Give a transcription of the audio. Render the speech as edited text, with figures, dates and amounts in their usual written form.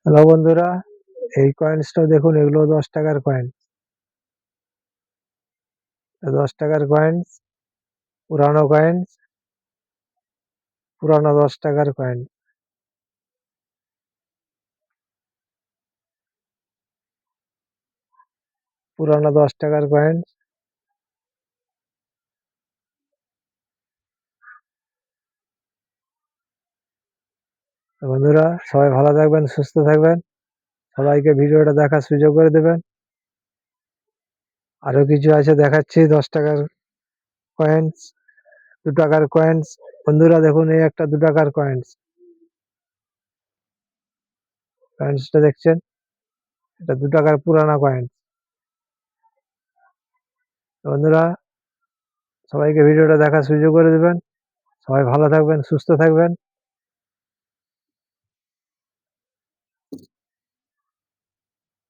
Hello বন্ধুরা, এই কয়েন্সটা দেখুন, এগুলো 10 টাকার কয়েন। 10 টাকার কয়েন্স, পুরানো কয়েন্স, পুরানো 10 টাকার কয়েন। পুরানো 10 টাকার কয়েন। তো বন্ধুরা, সবাই ভালো থাকবেন, সুস্থ থাকবেন। সবাইকে ভিডিওটা দেখার সুযোগ করে দেবেন। আরো কিছু আছে দেখাচ্ছি, 10 টাকার কয়েন্স, 2 টাকার কয়েন্স। বন্ধুরা দেখুন, এই একটা 2 টাকার কয়েন্স। কয়েন্সটা দেখছেন, এটা 2 টাকার পুরানা কয়েন্স। বন্ধুরা, সবাইকে ভিডিওটা দেখার সুযোগ করে দেবেন। সবাই ভালো থাকবেন, সুস্থ থাকবেন।